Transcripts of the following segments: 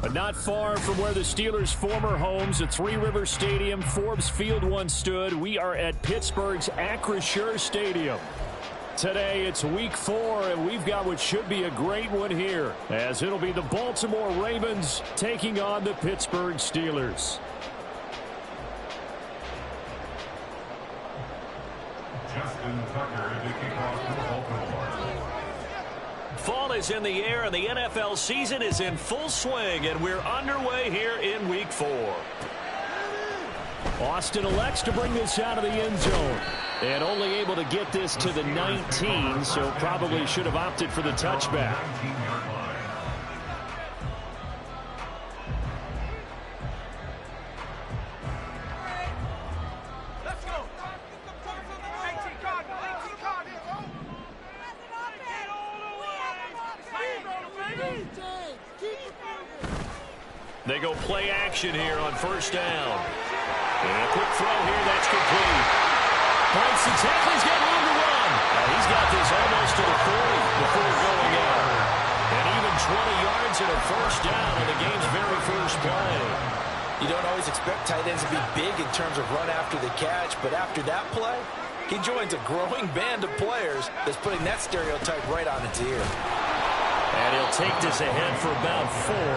But not far from where the Steelers' former homes at Three Rivers Stadium, Forbes Field once stood, we are at Pittsburgh's Acrisure Stadium. Today, it's week 4, and we've got what should be a great one here, as it'll be the Baltimore Ravens taking on the Pittsburgh Steelers. Fall is in the air, and the NFL season is in full swing, and we're underway here in week 4. Austin elects to bring this out of the end zone, and only able to get this to the 19, so probably should have opted for the touchback. They go play action here on first down. And a quick throw here, that's complete. Breaks the tackle, he's got room to run. He's got this almost to the 40 before going out. And even 20 yards and a first down on the game's very first play. You don't always expect tight ends to be big in terms of run after the catch, but after that play, he joins a growing band of players that's putting that stereotype right on its ear. And he'll take this ahead for about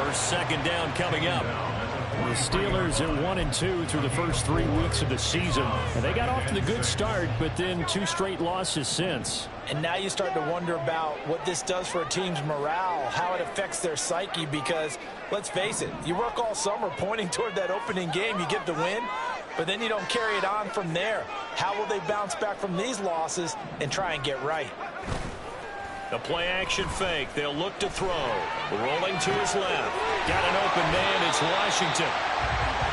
4. Second down coming up. The Steelers are 1-2 through the first 3 weeks of the season. And they got off to the good start, but then 2 straight losses since. And now you start to wonder about what this does for a team's morale, how it affects their psyche, because, let's face it, you work all summer pointing toward that opening game, you get the win, but then you don't carry it on from there. How will they bounce back from these losses and try and get right? A play-action fake. They'll look to throw. Rolling to his left. Got an open man. It's Washington.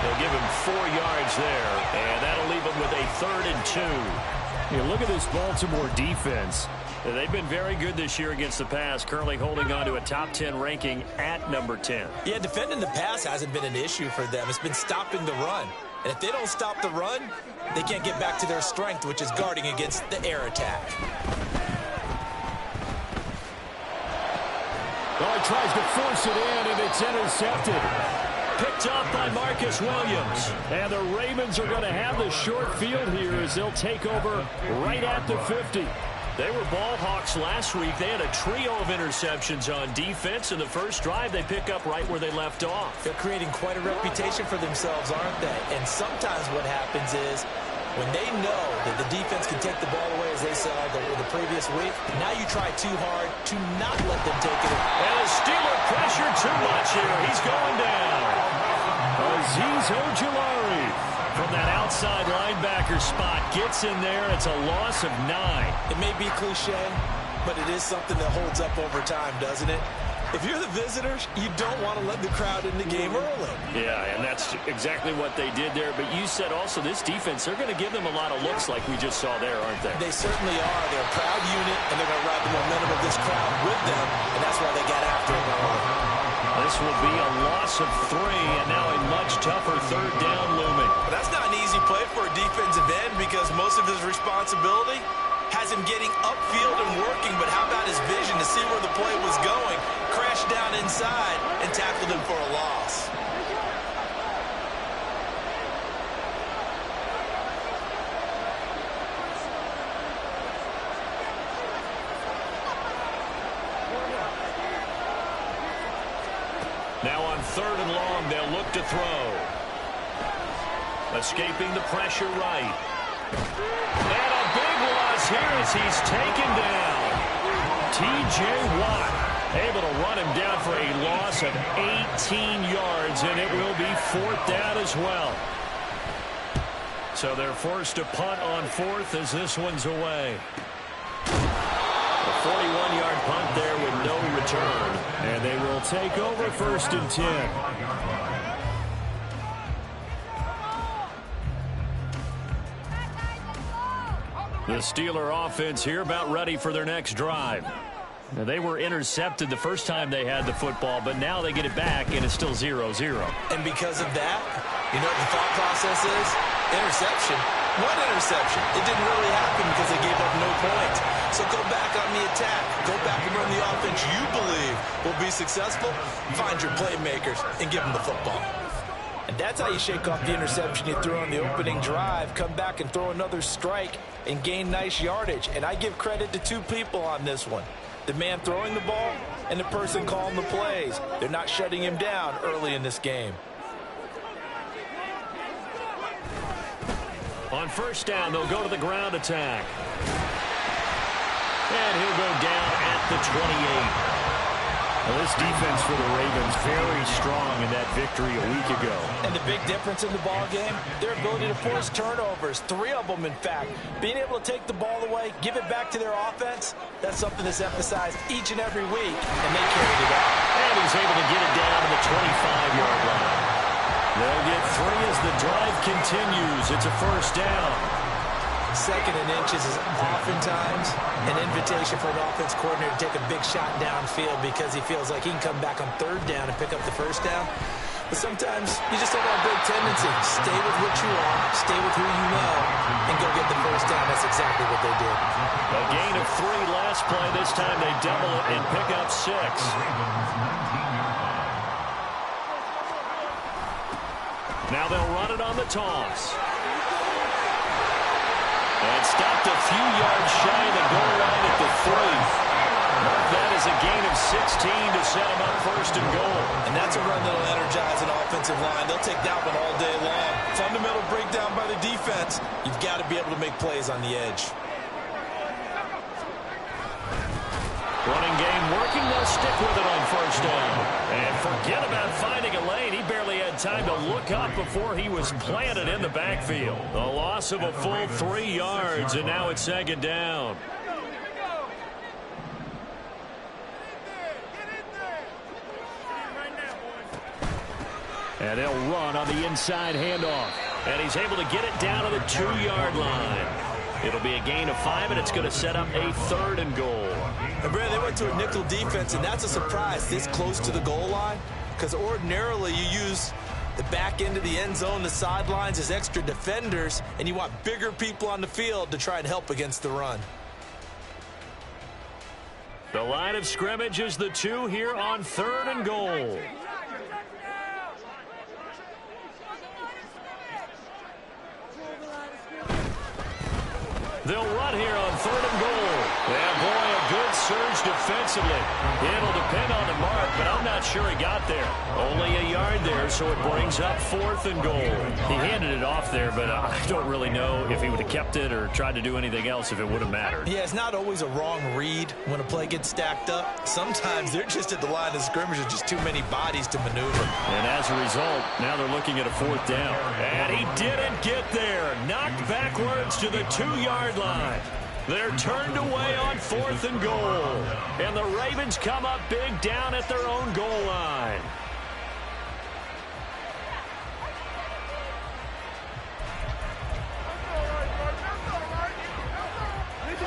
They'll give him 4 yards there, and that'll leave him with a 3rd and 2. You look at this Baltimore defense. They've been very good this year against the pass, currently holding on to a top 10 ranking at number 10. Yeah, defending the pass hasn't been an issue for them. It's been stopping the run. And if they don't stop the run, they can't get back to their strength, which is guarding against the air attack. Oh, he tries to force it in, and it's intercepted. Picked up by Marcus Williams. And the Ravens are going to have the short field here as they'll take over right at the 50. They were ball hawks last week. They had a trio of interceptions on defense. In the first drive, they pick up right where they left off. They're creating quite a reputation for themselves, aren't they? And sometimes what happens is, when they know that the defense can take the ball away, as they said the previous week, now you try too hard to not let them take it. And the Steeler pressure too much here. He's going down. Azeez Ojulari from that outside linebacker spot gets in there. It's a loss of 9. It may be cliche, but it is something that holds up over time, doesn't it? If you're the visitors, you don't want to let the crowd in the game early. Yeah, and that's exactly what they did there. But you said also this defense, they're going to give them a lot of looks like we just saw there, aren't they? They certainly are. They're a proud unit, and they're going to ride the momentum of this crowd with them, and that's why they got after it early. This will be a loss of 3, and now a much tougher 3rd down looming. But that's not an easy play for a defensive end because most of his responsibility has him getting upfield and working, but how about his vision to see where the play was going, crashed down inside, and tackled him for a loss. Now on 3rd and long, they'll look to throw. Escaping the pressure right. And a big loss here as he's taken down. T.J. Watt able to run him down for a loss of 18 yards, and it will be 4th down as well. So they're forced to punt on 4th as this one's away. A 41-yard punt there with no return. And they will take over 1st and 10. The Steeler offense here about ready for their next drive. Now, they were intercepted the first time they had the football, but now they get it back, and it's still 0-0. And because of that, you know what the thought process is? Interception. One interception. It didn't really happen because they gave up no points. So go back on the attack. Go back and run the offense you believe will be successful. Find your playmakers and give them the football. And that's how you shake off the interception you threw on the opening drive. Come back and throw another strike and gain nice yardage. And I give credit to two people on this one. The man throwing the ball and the person calling the plays. They're not shutting him down early in this game. On first down, they'll go to the ground attack. And he'll go down at the 28. Well, this defense for the Ravens very strong in that victory a week ago. And the big difference in the ball game, their ability to force turnovers, 3 of them in fact. Being able to take the ball away, give it back to their offense, that's something that's emphasized each and every week, and they carried it out. And he's able to get it down to the 25-yard line. They'll get 3 as the drive continues. It's a first down. Second and inches is oftentimes an invitation for an offense coordinator to take a big shot downfield because he feels like he can come back on third down and pick up the first down. But sometimes you just don't have a big tendency. Stay with what you are, stay with who you know, and go get the first down. That's exactly what they did. A gain of 3 last play. This time they double it and pick up 6. Now they'll run it on the toss. And stopped a few yards shy of the goal line at the 3. Mark that as a gain of 16 to set them up first and goal. And that's a run that'll energize an offensive line. They'll take that one all day long. Fundamental breakdown by the defense. You've got to be able to make plays on the edge. Running game working. They'll stick with it on first down. And forget about finding a lane. He barely had time to look up before he was planted in the backfield. A loss of a full 3 yards, and now it's second down. And they'll run on the inside handoff. And he's able to get it down to the 2-yard line. It'll be a gain of 5, and it's going to set up a 3rd and goal. And Brad, they went to a nickel defense, and that's a surprise this close to the goal line. Because ordinarily you use the back end of the end zone, the sidelines as extra defenders, and you want bigger people on the field to try and help against the run. The line of scrimmage is the 2 here on 3rd and goal. They'll run here on 3rd and goal. Yeah, boy, a good surge defensively. It'll depend on the mark, but I'm not sure he got there. Only a yard there, so it brings up 4th and goal. He handed it off there, but I don't really know if he would have kept it or tried to do anything else if it would have mattered. Yeah, it's not always a wrong read when a play gets stacked up. Sometimes they're just at the line of scrimmage with just too many bodies to maneuver. And as a result, now they're looking at a 4th down. And he didn't get there. Knocked backwards to the 2-yard line. They're turned away on 4th and goal. And the Ravens come up big down at their own goal line.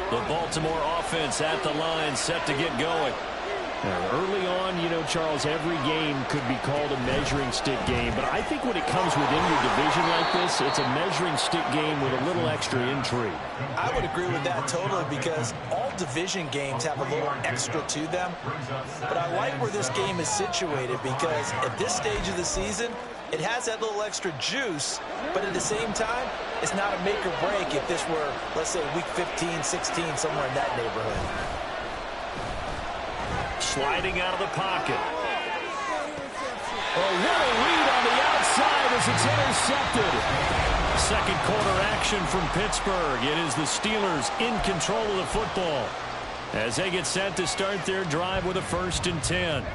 The Baltimore offense at the line, set to get going. Now, early on, you know, Charles, every game could be called a measuring stick game. But I think when it comes within your division like this, it's a measuring stick game with a little extra intrigue. I would agree with that totally because all division games have a little extra to them. But I like where this game is situated because at this stage of the season, it has that little extra juice, but at the same time, it's not a make or break if this were, let's say, week 15, 16, somewhere in that neighborhood. Sliding out of the pocket. Oh, what a read on the outside as it's intercepted. Second quarter action from Pittsburgh. It is the Steelers in control of the football as they get set to start their drive with a 1st and 10.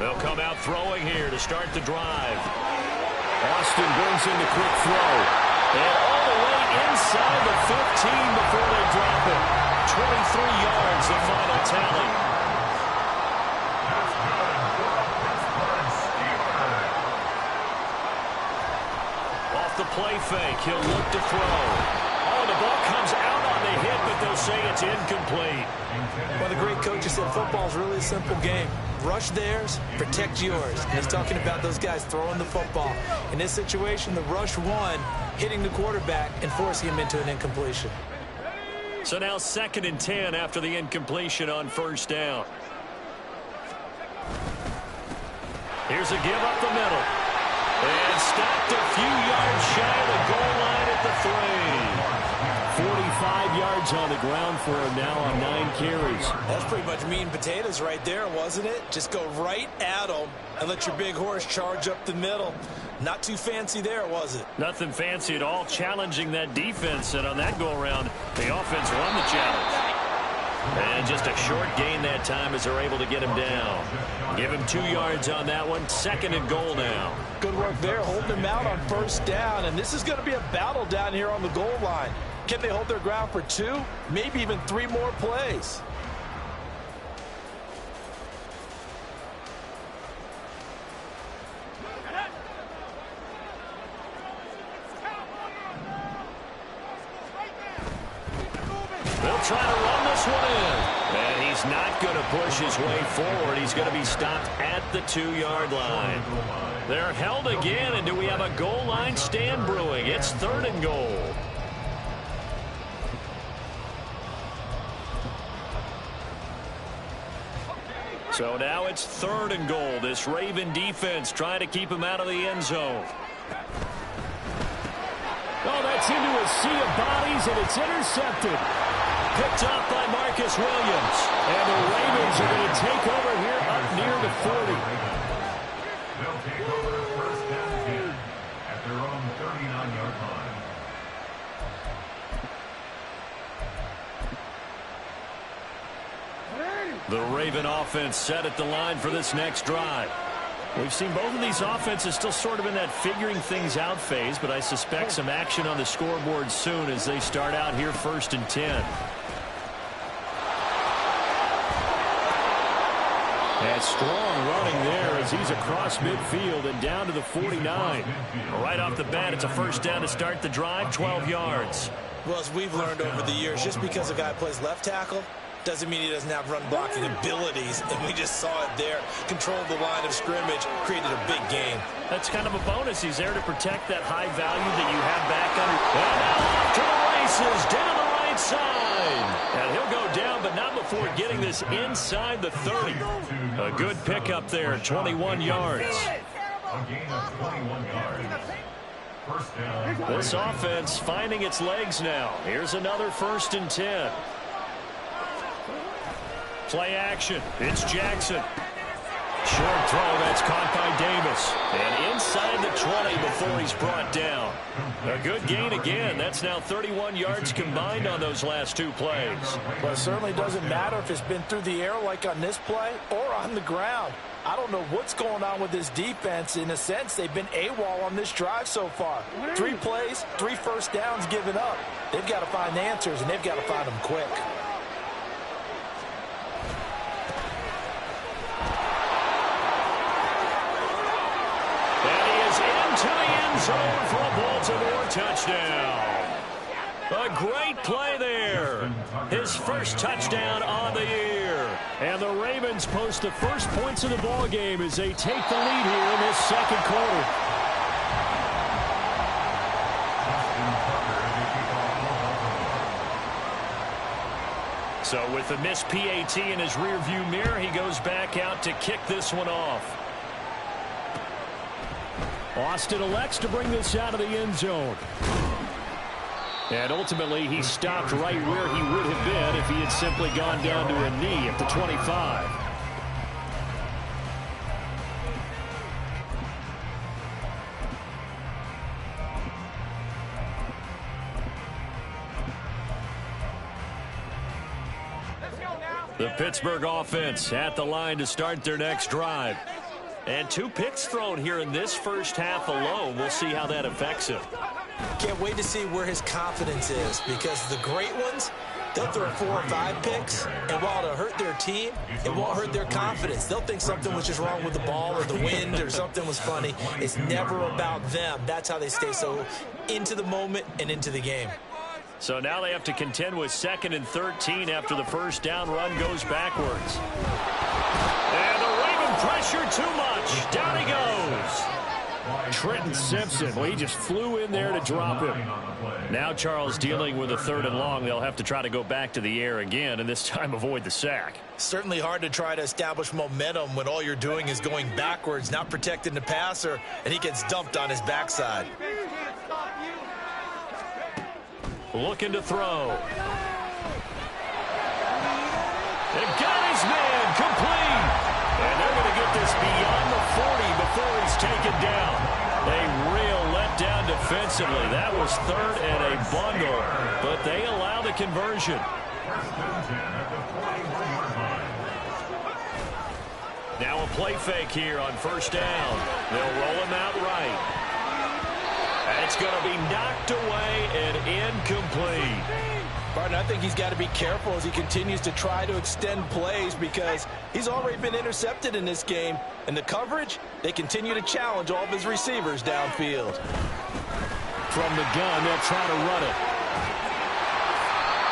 They'll come out throwing here to start the drive. Austin brings in the quick throw. And all the way inside the 15 before they drop it. 23 yards, the final tally. Off the play fake, he'll look to throw. On the ball comes out on the hit, but they'll say it's incomplete. Well, the great coach said football is really a simple game. Rush theirs, protect yours. And he's talking about those guys throwing the football. In this situation, the rush won, hitting the quarterback and forcing him into an incompletion. So now 2nd and 10 after the incompletion on first down. Here's a give up the middle. And stopped a few yards shy of the goal line at the 3. 45 yards on the ground for him now on 9 carries. That's pretty much meat and potatoes right there, wasn't it? Just go right at them and let your big horse charge up the middle. Not too fancy there, was it? Nothing fancy at all, challenging that defense. And on that go-around, the offense won the challenge. And just a short gain that time as they're able to get him down. Give him 2 yards on that one. 2nd and goal now. Good work there, holding him out on first down. And this is going to be a battle down here on the goal line. Can they hold their ground for 2, maybe even 3 more plays? They'll try to run this one in. And he's not going to push his way forward. He's going to be stopped at the 2-yard line. They're held again, and do we have a goal line stand brewing? It's 3rd and goal. So now it's 3rd and goal. This Raven defense trying to keep him out of the end zone. Oh, that's into a sea of bodies, and it's intercepted. Picked up by Marcus Williams. And the Ravens are going to take over here up near the 40. They'll take over first down again at their own 39-yard line. The Raven offense set at the line for this next drive. We've seen both of these offenses still sort of in that figuring things out phase, but I suspect some action on the scoreboard soon as they start out here 1st and 10. And strong running there as he's across midfield and down to the 49. Right off the bat, it's a first down to start the drive, 12 yards. Well, as we've learned over the years, just because a guy plays left tackle doesn't mean he doesn't have run blocking abilities, and we just saw it there. Controlled the line of scrimmage, created a big gain. That's kind of a bonus. He's there to protect that high value that you have back under. And now off to the races, down the right side. And he'll go down, but not before getting this inside the 30. A good pickup there, 21 yards. A gain of 21 yards. First down. This offense finding its legs now. Here's another 1st and 10. Play action. It's Jackson. Short throw, that's caught by Davis. And inside the 20 before he's brought down. A good gain again. That's now 31 yards combined on those last 2 plays. Well, it certainly doesn't matter if it's been through the air like on this play or on the ground. I don't know what's going on with this defense. In a sense, they've been AWOL on this drive so far. 3 plays, 3 first downs given up. They've got to find answers, and they've got to find them quick. To the end zone for a Baltimore touchdown. A great play there. His first touchdown on the year. And the Ravens post the first points of the ball game as they take the lead here in this 2nd quarter. So with the missed PAT in his rearview mirror, he goes back out to kick this one off. Austin elects to bring this out of the end zone. And ultimately, he stopped right where he would have been if he had simply gone down to a knee at the 25. The Pittsburgh offense at the line to start their next drive. And 2 picks thrown here in this first half alone. We'll see how that affects him. Can't wait to see where his confidence is, because the great ones, they'll throw 4 or 5 picks, and while it'll hurt their team, it won't hurt their confidence. They'll think something was just wrong with the ball or the wind or something was funny. It's never about them. That's how they stay so into the moment and into the game. So now they have to contend with 2nd and 13 after the first down run goes backwards. And the Raven pressure too much. Down he goes. Trenton Simpson, well, he just flew in there to drop him. Now Charles dealing with a 3rd and long. They'll have to try to go back to the air again, and this time avoid the sack. Certainly hard to try to establish momentum when all you're doing is going backwards, not protecting the passer, and he gets dumped on his backside. Looking to throw. They got his man complete. And they're going to get this beyond the 40 before he's taken down. A real letdown defensively. That was 3rd and a bundle, but they allow the conversion. Now a play fake here on 1st down. They'll roll him out right. It's going to be knocked away and incomplete. Partner, I think he's got to be careful as he continues to try to extend plays because he's already been intercepted in this game. And the coverage, they continue to challenge all of his receivers downfield. From the gun, they'll try to run it.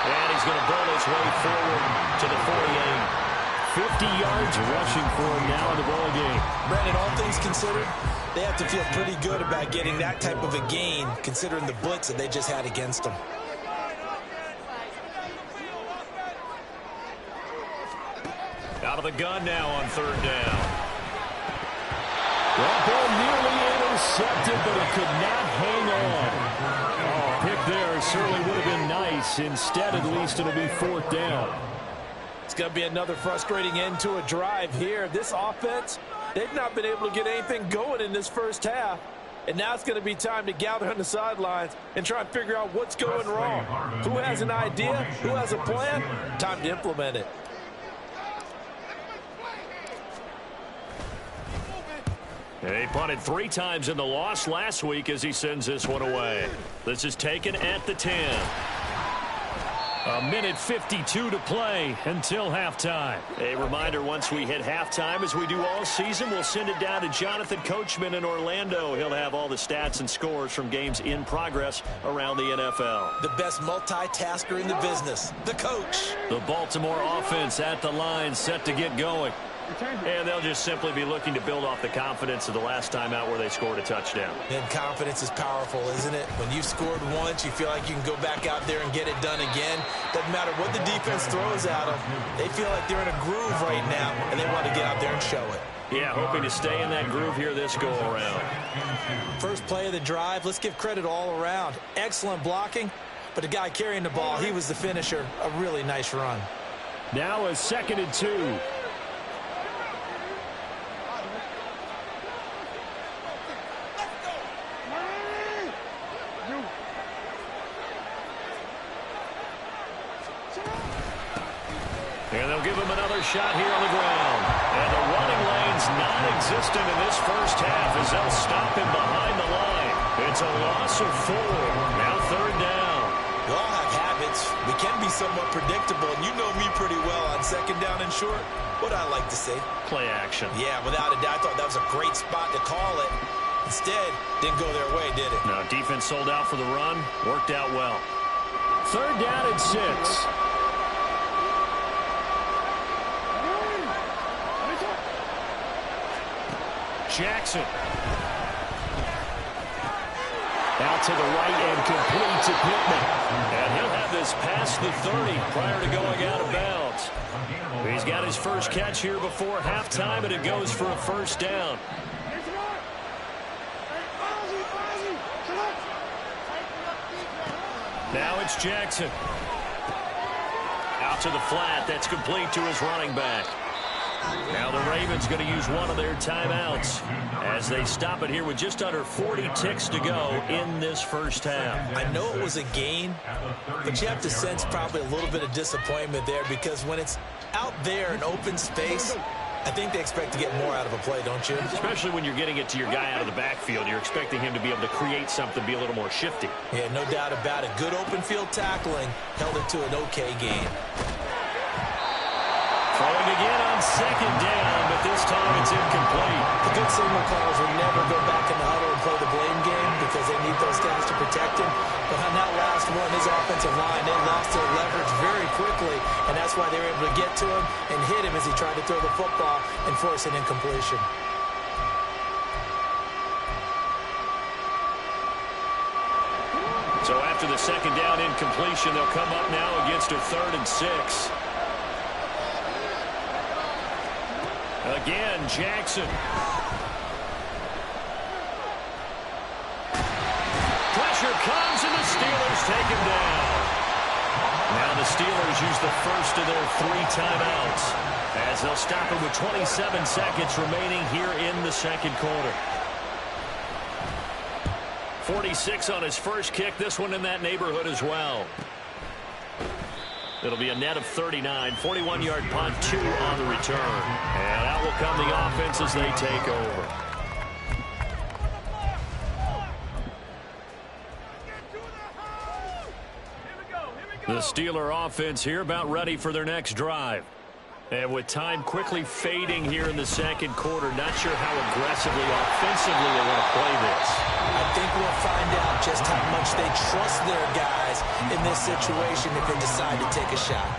And he's going to burn his way forward to the 48. 50 yards rushing for him now in the ball game. Brandon, all things considered, they have to feel pretty good about getting that type of a gain considering the blitz that they just had against them. Out of the gun now on 3rd down. That ball nearly intercepted, but it could not hang on. Oh, pick there certainly would have been nice. Instead, at least it'll be 4th down. It's going to be another frustrating end to a drive here. This offense, they've not been able to get anything going in this first half. And now it's going to be time to gather on the sidelines and try and figure out what's going wrong. Who has an idea? Who has a plan? Time to implement it. He punted 3 times in the loss last week as he sends this one away. This is taken at the 10. A minute 52 to play until halftime. A reminder, once we hit halftime, as we do all season, we'll send it down to Jonathan Coachman in Orlando. He'll have all the stats and scores from games in progress around the NFL. The best multitasker in the business, the coach. The Baltimore offense at the line, set to get going. And they'll just simply be looking to build off the confidence of the last time out where they scored a touchdown. And confidence is powerful, isn't it? When you've scored once, you feel like you can go back out there and get it done again. Doesn't matter what the defense throws at them. They feel like they're in a groove right now, and they want to get out there and show it. Yeah, hoping to stay in that groove here this go-around. First play of the drive, let's give credit all around. Excellent blocking, but the guy carrying the ball, he was the finisher. A really nice run. Now a 2nd and 2. And they'll give him another shot here on the ground. And the running lane's non-existent in this first half as they'll stop him behind the line. It's a loss of 4. Now 3rd down. We all have habits. We can be somewhat predictable, and you know me pretty well on 2nd down and short. What I like to say? Play action. Yeah, without a doubt. I thought that was a great spot to call it. Instead, didn't go their way, did it? No, defense sold out for the run. Worked out well. 3rd down and 6. Jackson. Out to the right and complete to Pittman. And he'll have this past the 30 prior to going out of bounds. He's got his first catch here before halftime, and it goes for a 1st down. Now it's Jackson. Out to the flat. That's complete to his running back. Now the Ravens going to use one of their timeouts as they stop it here with just under 40 ticks to go in this first half. I know it was a gain, but you have to sense probably a little bit of disappointment there because when it's out there in open space, I think they expect to get more out of a play, don't you? Especially when you're getting it to your guy out of the backfield. You're expecting him to be able to create something, be a little more shifty. Yeah, no doubt about it. Good open field tackling held it to an okay gain. Throwing again on 2nd down, but this time it's incomplete. The good signal callers will never go back in the huddle and play the blame game because they need those guys to protect him. But on that last one, his offense offensive line, they lost their leverage very quickly, and that's why they were able to get to him and hit him as he tried to throw the football and force an incompletion. So after the second down incompletion, they'll come up now against a 3rd and 6. Again, Jackson. Pressure comes, and the Steelers take him down. Now the Steelers use the first of their 3 timeouts as they'll stop it with 27 seconds remaining here in the second quarter. 46 on his first kick. This one in that neighborhood as well. It'll be a net of 39. 41-yard punt, 2 on the return. And out will come the offense as they take over. The Steeler offense here about ready for their next drive. And with time quickly fading here in the second quarter, not sure how aggressively, offensively they want to play this. I think we'll find out just how much they trust their guys in this situation if they decide to take a shot.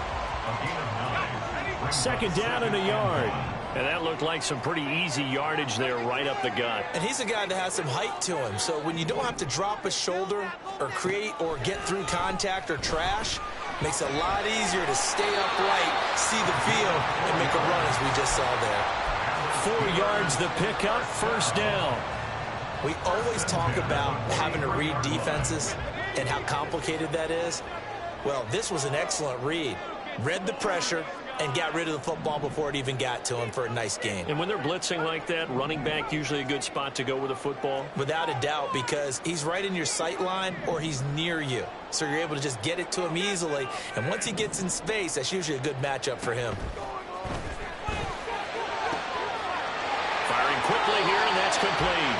Second down and a yard. And that looked like some pretty easy yardage there right up the gut. And he's a guy that has some height to him, so when you don't have to drop a shoulder or create or get through contact or trash, makes it a lot easier to stay upright, see the field, and make a run as we just saw there. 4 yards the pickup, first down. We always talk about having to read defenses and how complicated that is. Well, this was an excellent read. Read the pressure and got rid of the football before it even got to him for a nice gain. And when they're blitzing like that, running back usually a good spot to go with a football? Without a doubt, because he's right in your sight line or he's near you. So you're able to just get it to him easily. And once he gets in space, that's usually a good matchup for him. Firing quickly here, and that's complete.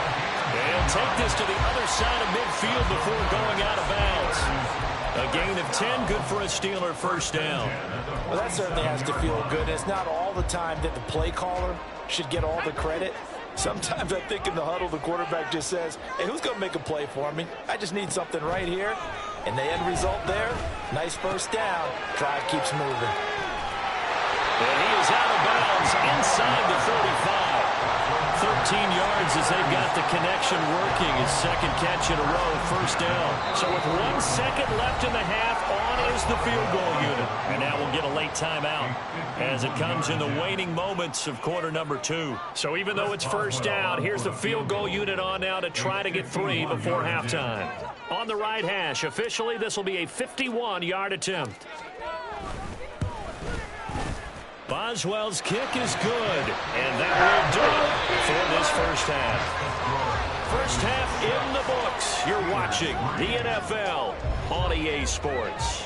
They'll take this to the other side of midfield before going out of bounds. A gain of 10, good for a Steeler first down. Well, that certainly has to feel good. It's not all the time that the play caller should get all the credit. Sometimes I think in the huddle, the quarterback just says, hey, who's going to make a play for me? I just need something right here. And the end result there, nice first down. Drive keeps moving. And he is out of bounds inside the 45. 13 yards as they've got the connection working. His second catch in a row, first down. So with 1 second left in the half, on is the field goal unit. And now we'll get a late timeout as it comes in the waning moments of quarter number 2. So even though it's first down, here's the field goal unit on now to try to get 3 before halftime. On the right hash, officially this will be a 51-yard attempt. Boswell's kick is good, and that will do it for this first half. First half in the books. You're watching the NFL on EA Sports.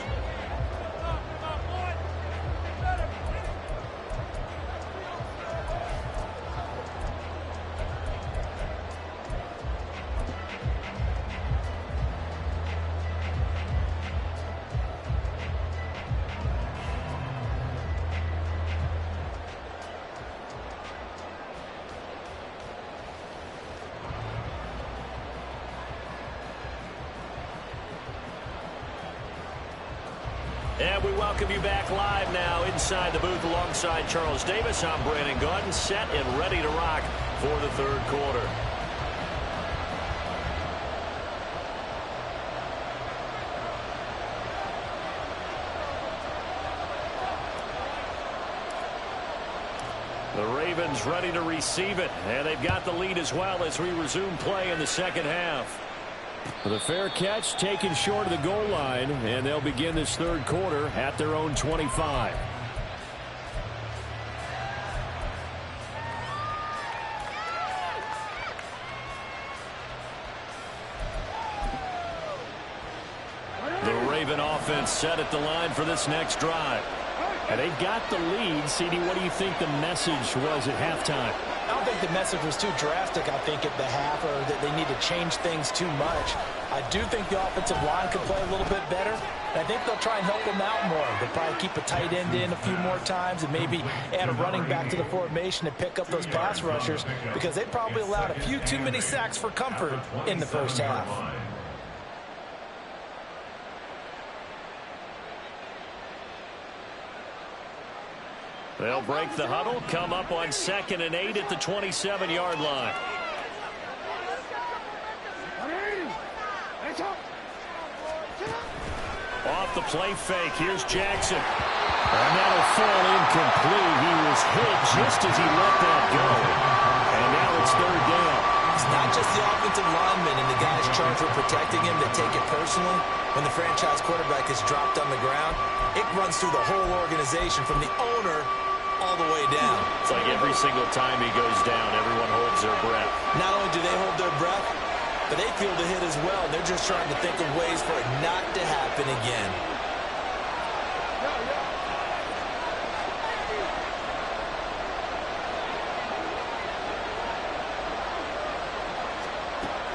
And we welcome you back live now inside the booth alongside Charles Davis. I'm Brandon Gaudin, set and ready to rock for the third quarter. The Ravens ready to receive it, and they've got the lead as well as we resume play in the second half. The fair catch taken short of the goal line, and they'll begin this third quarter at their own 25. The Raven offense set at the line for this next drive. And they've got the lead. CD, what do you think the message was at halftime? I don't think the message was too drastic, I think, at the half, or that they need to change things too much. I do think the offensive line could play a little bit better, and I think they'll try and help them out more. They'll probably keep a tight end in a few more times and maybe add a running back to the formation to pick up those pass rushers, because they probably allowed a few too many sacks for comfort in the first half. They'll break the huddle, come up on 2nd and 8 at the 27-yard line. Off the play fake, here's Jackson. And that'll fall incomplete. He was hit just as he let that go. And now it's 3rd down. It's not just the offensive linemen and the guys charged with protecting him that take it personally. When the franchise quarterback is dropped on the ground, it runs through the whole organization from the owner all the way down. It's like every single time he goes down, everyone holds their breath. Not only do they hold their breath, but they feel the hit as well. They're just trying to think of ways for it not to happen again.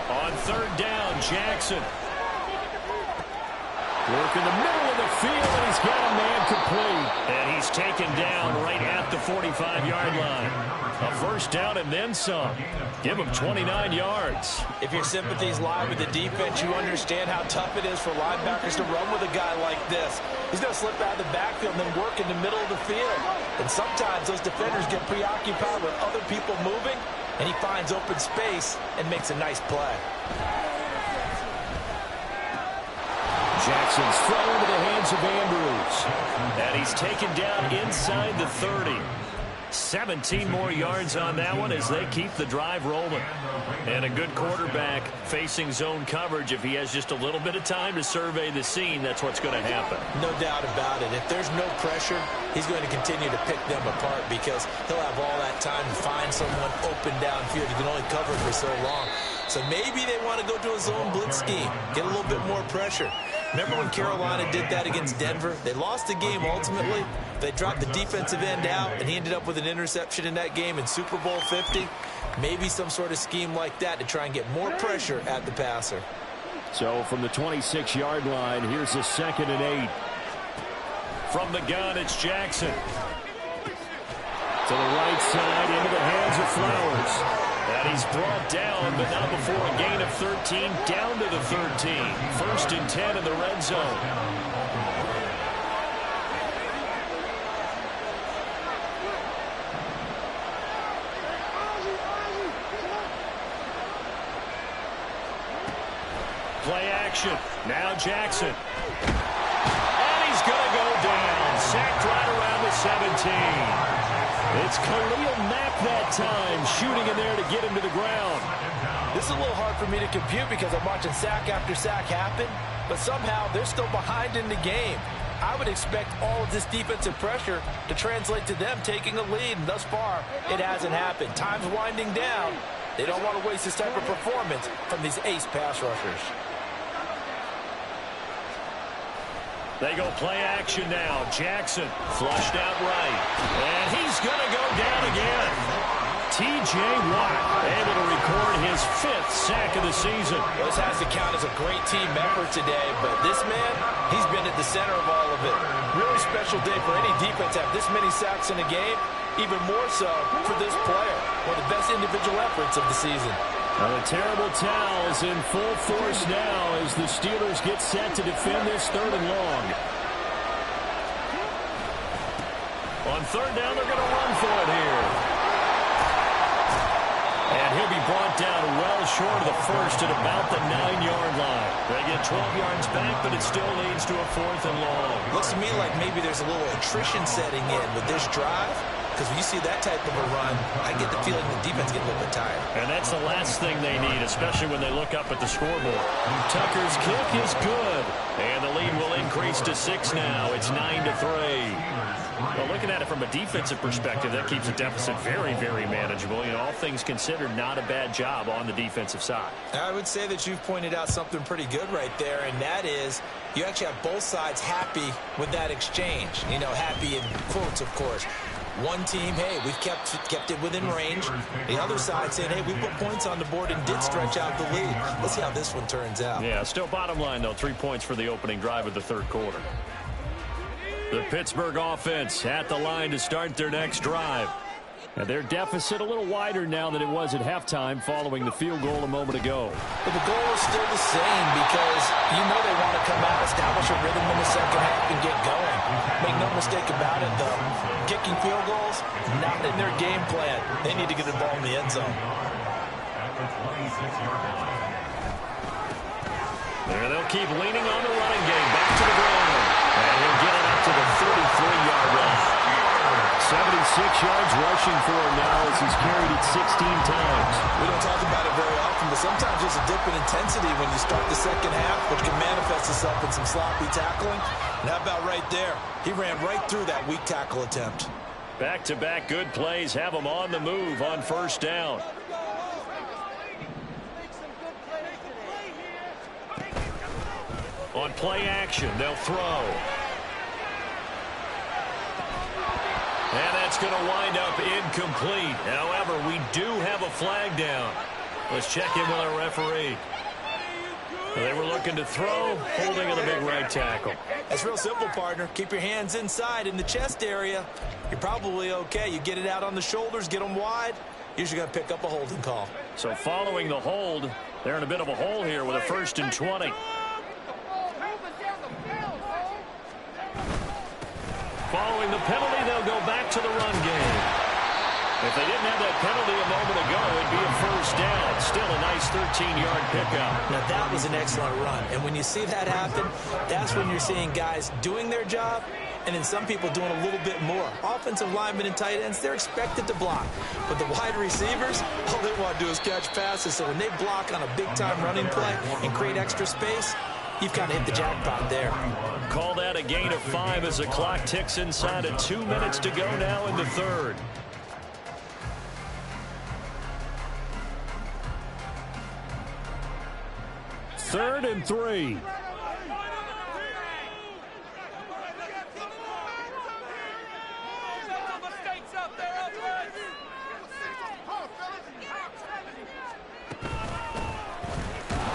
On 3rd down, Jackson. Work in the middle of the field, and he's got a man complete. And he's taken down right at the 45-yard line. A 1st down and then some. Give him 29 yards. If your sympathies lie with the defense, you understand how tough it is for linebackers to run with a guy like this. He's going to slip out of the backfield and then work in the middle of the field. And sometimes those defenders get preoccupied with other people moving, and he finds open space and makes a nice play. Jackson's throw into the hands of Andrews. And he's taken down inside the 30. 17 more yards on that one as they keep the drive rolling. And a good quarterback facing zone coverage. If he has just a little bit of time to survey the scene, that's what's going to happen. No doubt about it. If there's no pressure, he's going to continue to pick them apart because he'll have all that time to find someone open downfield. He can only cover for so long. So maybe they want to go to a zone blitz scheme, get a little bit more pressure. Remember when Carolina did that against Denver? They lost the game ultimately. They dropped the defensive end out, and he ended up with an interception in that game in Super Bowl 50. Maybe some sort of scheme like that to try and get more pressure at the passer. So from the 26-yard line, here's a 2nd and 8. From the gun, it's Jackson. To the right side, into the hands of Flowers. And he's brought down, but not before a gain of 13, down to the 13. 1st and 10 in the red zone. Play action. Now Jackson. And he's going to go down. Sacked right around the 17. It's Khalil Mack that time, shooting in there to get him to the ground. This is a little hard for me to compute because I'm watching sack after sack happen, but somehow they're still behind in the game. I would expect all of this defensive pressure to translate to them taking a lead, and thus far, it hasn't happened. Time's winding down. They don't want to waste this type of performance from these ace pass rushers. They go play action now. Jackson flushed out right. And he's going to go down again. TJ Watt able to record his 5th sack of the season. Well, this has to count as a great team effort today, but this man, he's been at the center of all of it. Really special day for any defense to have this many sacks in a game, even more so for this player. One of the best individual efforts of the season. Well, the terrible towel is in full force now as the Steelers get set to defend this 3rd and long. On 3rd down, they're going to run for it here. And he'll be brought down well short of the 1st at about the 9-yard line. They get 12 yards back, but it still leads to a 4th and long. Looks to me like maybe there's a little attrition setting in with this drive. Because when you see that type of a run, I get the feeling the defense gets a little bit tired. And that's the last thing they need, especially when they look up at the scoreboard. Tucker's kick is good. And the lead will increase to 6 now. It's 9-3. Well, looking at it from a defensive perspective, that keeps the deficit very, very manageable. You know, all things considered, not a bad job on the defensive side. I would say that you've pointed out something pretty good right there, and that is you actually have both sides happy with that exchange. You know, happy in quotes, of course. One team, hey, we've kept it within range. The other side saying, hey, we put points on the board and did stretch out the lead. Let's see how this one turns out. Yeah, still bottom line, though, 3 points for the opening drive of the 3rd quarter. The Pittsburgh offense at the line to start their next drive. And their deficit a little wider now than it was at halftime following the field goal a moment ago. But the goal is still the same because you know they want to come out, establish a rhythm in the second half, and get going. Make no mistake about it, though. Kicking field goals, not in their game plan. They need to get the ball in the end zone. There they'll keep leaning on the running game. Back to the ground. And he'll get it up to the 33-yard line. 76 yards rushing for him now as he's carried it 16 times. We don't talk about it very often, but sometimes there's a dip in intensity when you start the second half, which can manifest itself in some sloppy tackling. And how about right there? He ran right through that weak tackle attempt. Back-to-back good plays have him on the move on first down. On play action, they'll throw. And that's going to wind up incomplete. However, we do have a flag down. Let's check in with our referee. They were looking to throw, holding on the big right tackle. That's real simple, partner. Keep your hands inside in the chest area. You're probably okay. You get it out on the shoulders, get them wide. Usually going to pick up a holding call. So following the hold, they're in a bit of a hole here with a 1st and 20. Following the penalty, they'll go back to the run game. If they didn't have that penalty a moment ago, it'd be a first down. Still a nice 13-yard pickup. Now, that was an excellent run. And when you see that happen, that's when you're seeing guys doing their job and then some people doing a little bit more. Offensive linemen and tight ends, they're expected to block. But the wide receivers, all they want to do is catch passes. So when they block on a big-time running play and create extra space, you've kind of hit the jackpot there. Call that a gain of 5 as the clock ticks inside of 2 minutes to go now in the third. Third and 3.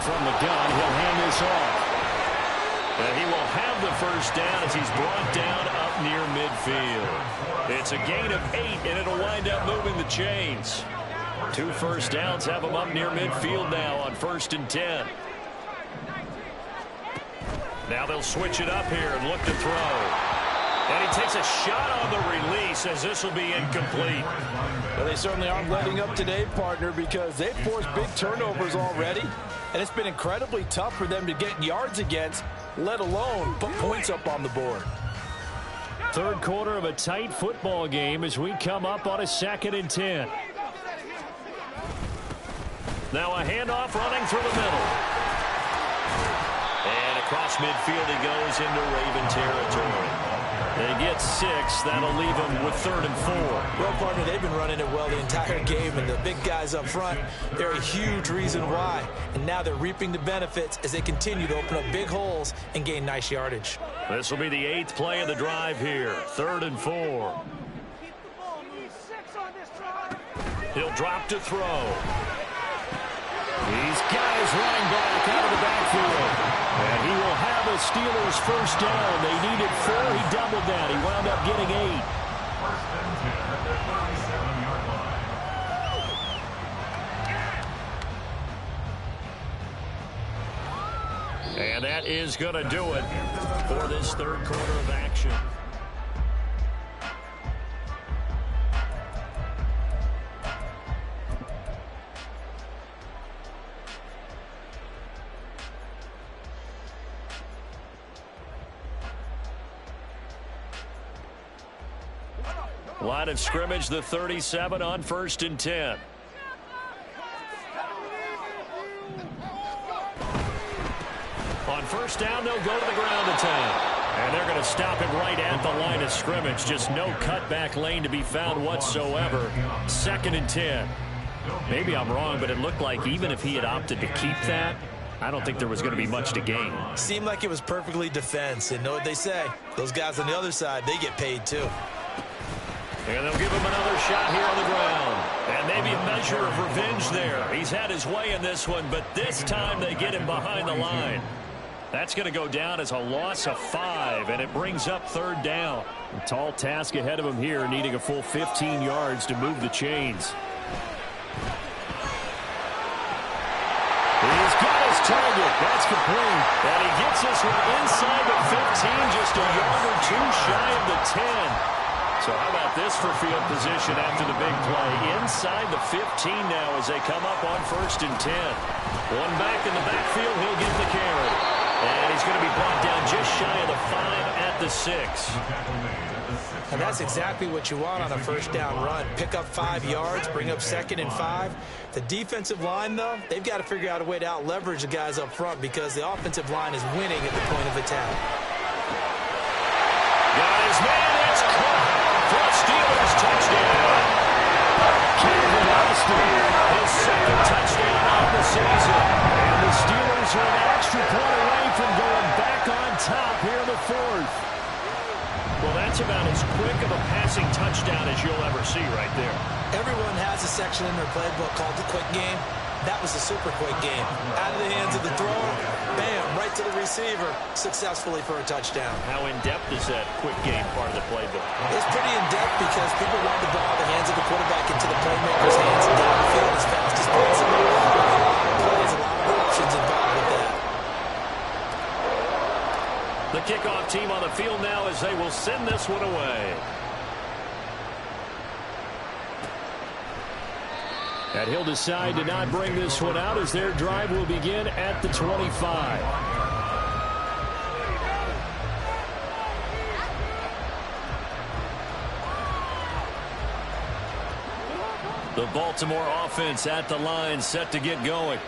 From the gun, he'll hand this off. And he will have the first down as he's brought down up near midfield. It's a gain of 8, and it'll wind up moving the chains. 2 first downs have him up near midfield now on 1st and 10. Now they'll switch it up here and look to throw. And he takes a shot on the release as this will be incomplete. Well, they certainly aren't letting up today, partner, because they've forced big turnovers already. And it's been incredibly tough for them to get yards against, let alone put points up on the board. Third quarter of a tight football game as we come up on a 2nd and 10. Now a handoff running through the middle. And across midfield he goes into Raven territory. They get 6. That'll leave them with 3rd and 4. Well, partner, they've been running it well the entire game, and the big guys up front, they're a huge reason why. And now they're reaping the benefits as they continue to open up big holes and gain nice yardage. This will be the 8th play of the drive here. 3rd and 4. He'll drop to throw. These guys running back out of the backfield. And he will have a Steelers first down. They needed 4. He doubled that. He wound up getting 8. And that is going to do it for this third quarter of action. Line of scrimmage, the 37 on 1st and 10. On first down, they'll go to the ground attack. And they're going to stop it right at the line of scrimmage. Just no cutback lane to be found whatsoever. 2nd and 10. Maybe I'm wrong, but it looked like even if he had opted to keep that, I don't think there was going to be much to gain. Seemed like it was perfectly defense. And know what they say? Those guys on the other side, they get paid too. And they'll give him another shot here on the ground. And maybe a measure of revenge there. He's had his way in this one, but this time they get him behind the line. That's going to go down as a loss of 5, and it brings up 3rd down. A tall task ahead of him here, needing a full 15 yards to move the chains. He's got his target. That's complete. And he gets this one inside the 15, just a yard or 2 shy of the 10. So how about this for field position after the big play? Inside the 15 now as they come up on 1st and 10. One back in the backfield, he'll get the carry. And he's going to be brought down just shy of the 5 at the 6. And that's exactly what you want on a 1st down run. Pick up 5 yards, bring up 2nd and 5. The defensive line, though, they've got to figure out a way to out-leverage the guys up front because the offensive line is winning at the point of attack. Got his man, it's caught for a Steelers touchdown. Calvin Austin, his 2nd touchdown of the season. And the Steelers are an extra point away from going back on top here in the 4th. Well, that's about as quick of a passing touchdown as you'll ever see right there. Everyone has a section in their playbook called the quick game. That was a super quick game. Out of the hands of the thrower, bam, right to the receiver, successfully for a touchdown. How in-depth is that quick game part of the playbook? It's pretty in-depth because people want the ball in the hands of the quarterback into the playmaker's hands and down the field as fast as possible. There's a lot of plays, a lot of options involved with that. The kickoff team on the field now as they will send this one away. And he'll decide to not bring this one out as their drive will begin at the 25. The Baltimore offense at the line set to get going.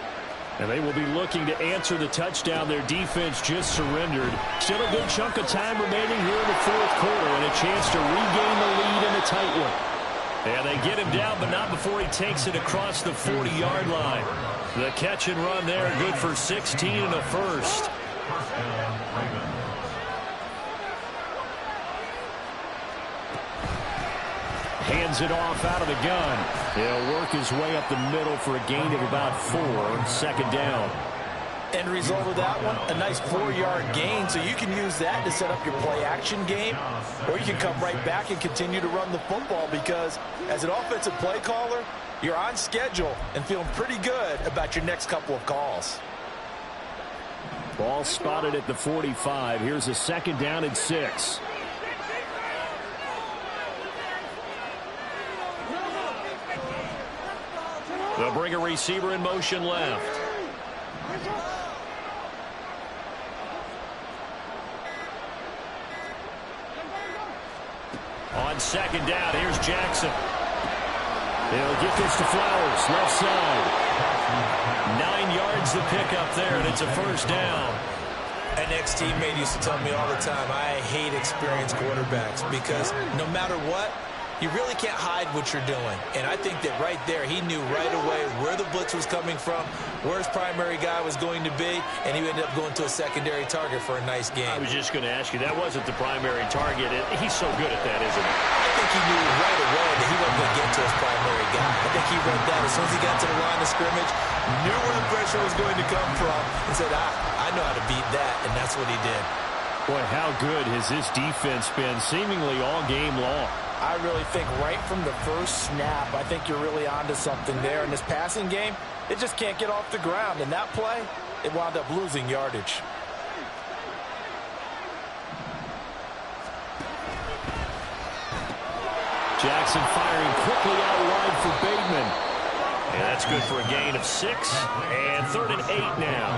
And they will be looking to answer the touchdown their defense just surrendered. Still a good chunk of time remaining here in the 4th quarter and a chance to regain the lead in a tight one. And they get him down, but not before he takes it across the 40-yard line. The catch and run there, good for 16 and a first. Hands it off out of the gun. He'll work his way up the middle for a gain of about 4, 2nd down. End result of that one, a nice 4-yard gain, so you can use that to set up your play-action game, or you can come right back and continue to run the football because as an offensive play caller, you're on schedule and feeling pretty good about your next couple of calls. Ball spotted at the 45. Here's a 2nd down and 6. They'll bring a receiver in motion left. On 2nd down, here's Jackson. They'll get this to Flowers, left side. 9 yards to pick up there, and it's a 1st down. An ex-teammate used to tell me all the time, I hate experienced quarterbacks because no matter what, you really can't hide what you're doing. And I think that right there, he knew right away where the blitz was coming from, where his primary guy was going to be, and he ended up going to a secondary target for a nice game. I was just going to ask you, that wasn't the primary target. He's so good at that, isn't he? I think he knew right away that he wasn't going to get to his primary guy. I think he read that as soon as he got to the line of scrimmage, knew where the pressure was going to come from, and said, I know how to beat that, and that's what he did. Boy, how good has this defense been seemingly all game long? I really think right from the first snap, I think you're really onto something there. In this passing game, it just can't get off the ground. In that play, it wound up losing yardage. Jackson firing quickly out wide for Bateman. And that's good for a gain of 6. And 3rd and 8 now.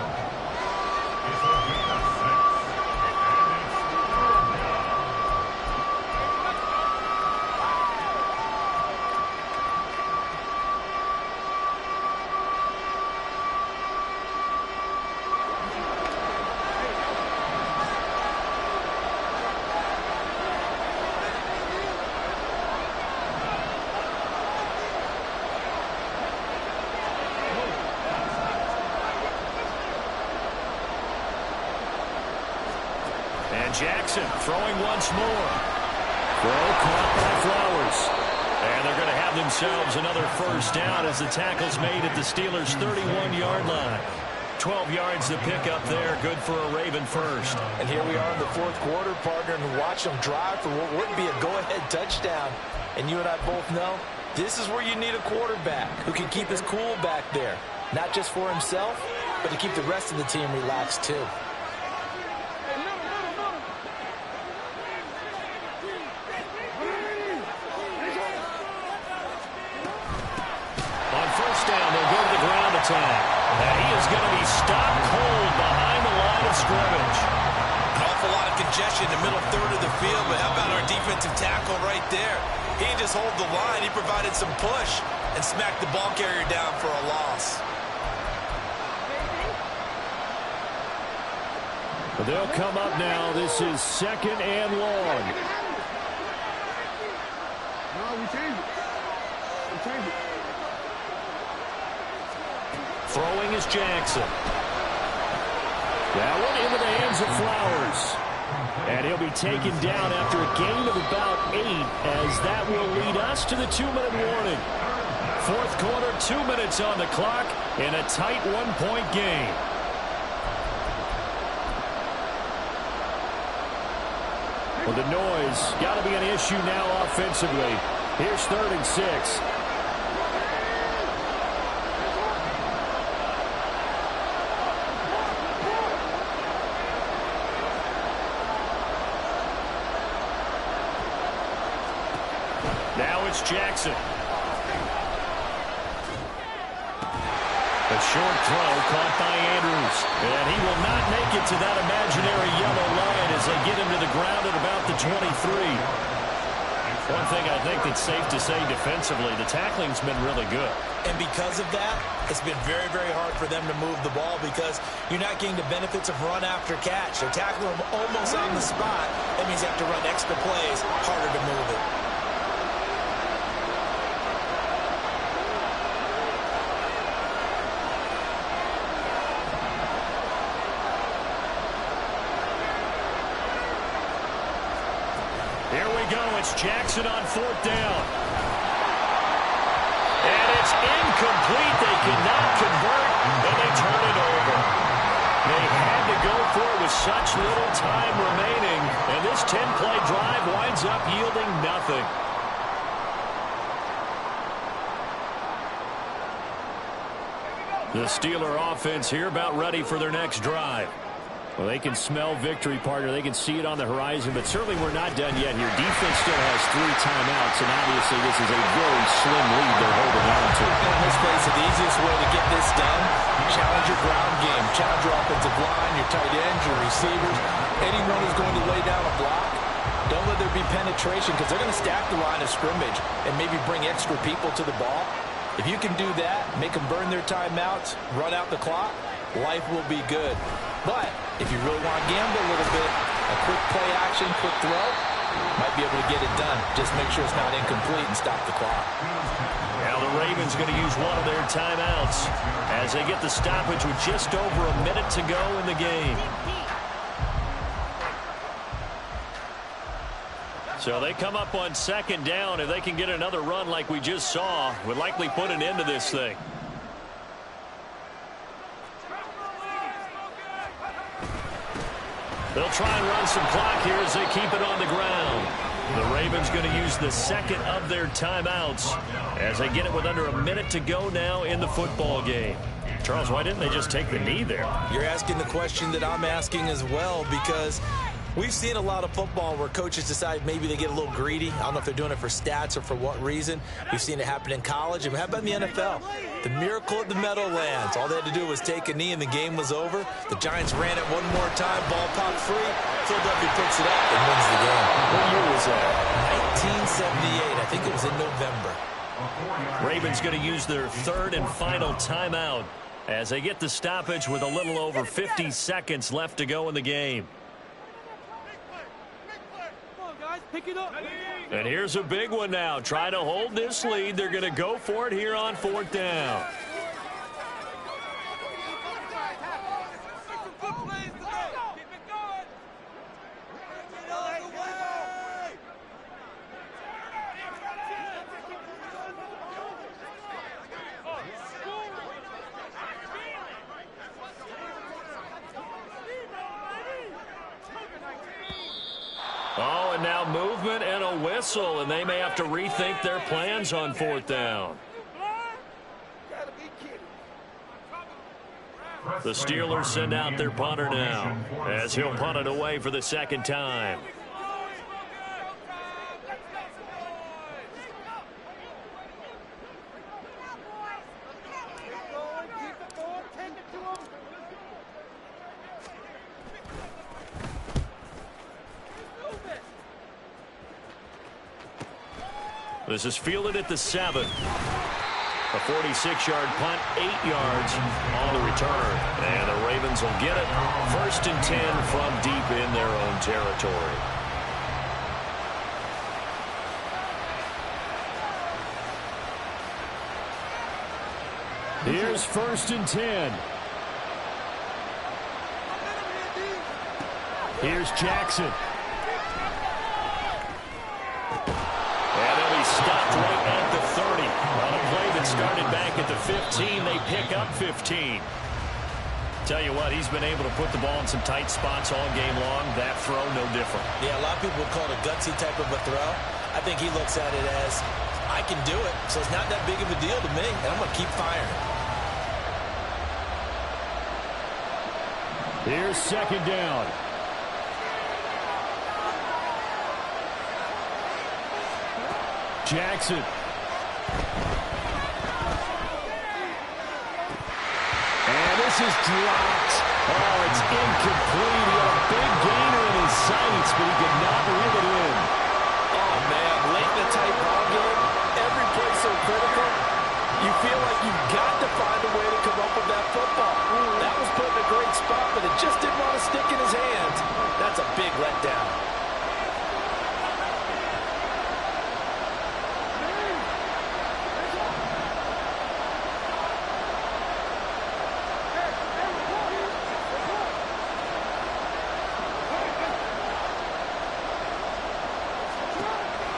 Jackson throwing once more. Throw caught by Flowers. And they're going to have themselves another 1st down as the tackle's made at the Steelers' 31-yard line. 12 yards to pick up there. Good for a Raven first. And here we are in the fourth quarter, partner, and watch them drive for what would be a go-ahead touchdown. And you and I both know this is where you need a quarterback who can keep his cool back there. Not just for himself, but to keep the rest of the team relaxed too. On first down, they'll go to the ground attack. And he is going to be stopped cold behind the line of scrimmage. An awful lot of congestion in the middle third of the field, but how about our defensive tackle right there? He didn't just hold the line, he provided some push and smacked the ball carrier down for a loss. They'll come up now. This is 2nd and long. No, we change it. We change it. Throwing is Jackson. That one into the hands of Flowers. And he'll be taken down after a gain of about 8, as that will lead us to the 2-minute warning. Fourth quarter, 2 minutes on the clock in a tight 1-point game. Well, the noise got to be an issue now offensively. Here's 3rd and 6. Now it's Jackson. A short throw caught by Andrews. And he will not make it to that imaginary yellow line as they get him to the ground at about the 23. One thing I think that's safe to say defensively, the tackling's been really good. And because of that, it's been very, very hard for them to move the ball because you're not getting the benefits of run after catch. They're tackling them almost on the spot. That means you have to run extra plays, harder to move it. It's Jackson on 4th down. And it's incomplete. They cannot convert, and they turn it over. They had to go for it with such little time remaining, and this 10-play drive winds up yielding nothing. The Steeler offense here about ready for their next drive. Well, they can smell victory, partner. They can see it on the horizon, but certainly we're not done yet here. Defense still has 3 timeouts, and obviously this is a very slim lead they're holding on to. And let's face it, the easiest way to get this done, challenge your ground game, challenge your offensive line, your tight ends, your receivers, anyone who's going to lay down a block. Don't let there be penetration because they're going to stack the line of scrimmage and maybe bring extra people to the ball. If you can do that, make them burn their timeouts, run out the clock, life will be good. But if you really want to gamble a little bit, a quick play action, quick throw, might be able to get it done. Just make sure it's not incomplete and stop the clock. Now the Ravens going to use one of their timeouts as they get the stoppage with just over a minute to go in the game. So they come up on 2nd down. If they can get another run like we just saw, would likely put an end to this thing. They'll try and run some clock here as they keep it on the ground. The Ravens going to use the 2nd of their timeouts as they get it with under a minute to go now in the football game. Charles, why didn't they just take the knee there? You're asking the question that I'm asking as well, because we've seen a lot of football where coaches decide maybe they get a little greedy. I don't know if they're doing it for stats or for what reason. We've seen it happen in college. And how about in the NFL? The miracle of the Meadowlands. All they had to do was take a knee and the game was over. The Giants ran it one more time. Ball popped free. Philadelphia picks it up and wins the game. What year was that? 1978. I think it was in November. Ravens going to use their 3rd and final timeout as they get the stoppage with a little over 50 seconds left to go in the game. Pick it up. And here's a big one now. Try to hold this lead. They're going to go for it here on 4th down. And now movement and a whistle, and they may have to rethink their plans on 4th down. The Steelers send out their punter now, as he'll punt it away for the 2nd time. This is fielded at the 7. A 46-yard punt, 8 yards on the return. And the Ravens will get it. 1st and 10 from deep in their own territory. Here's 1st and 10. Here's Jackson. And they'll be stopped right at the 30. On a play that started back at the 15, they pick up 15. Tell you what, he's been able to put the ball in some tight spots all game long. That throw, no different. Yeah, a lot of people would call it a gutsy type of a throw. I think he looks at it as, I can do it, so it's not that big of a deal to me, and I'm going to keep firing. Here's 2nd down. Jackson. And this is dropped. Oh, it's incomplete. He had a big gainer in his sights, but he could not reel it in. Oh, man, late in a tight ball game, every play so critical, you feel like you've got to find a way to come up with that football. That was put in a great spot, but it just didn't want to stick in his hands. That's a big letdown.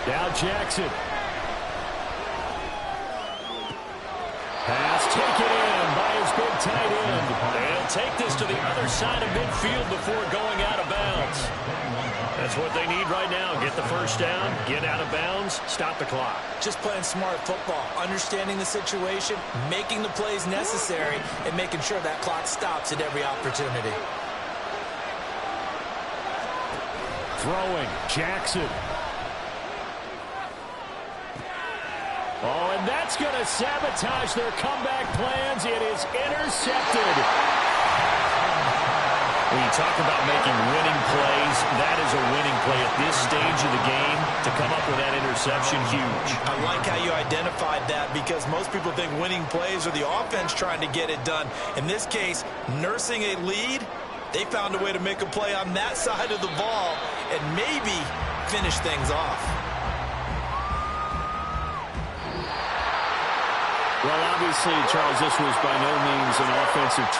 Now Jackson. Pass taken in by his big tight end. They'll take this to the other side of midfield before going out of bounds. That's what they need right now. Get the 1st down, get out of bounds, stop the clock. Just playing smart football, understanding the situation, making the plays necessary, and making sure that clock stops at every opportunity. Throwing, Jackson. Oh, and that's going to sabotage their comeback plans. It is intercepted. When you talk about making winning plays, that is a winning play at this stage of the game. To come up with that interception, huge. I like how you identified that, because most people think winning plays are the offense trying to get it done. In this case, nursing a lead, they found a way to make a play on that side of the ball and maybe finish things off. Well, obviously, Charles, this was by no means an offensive try.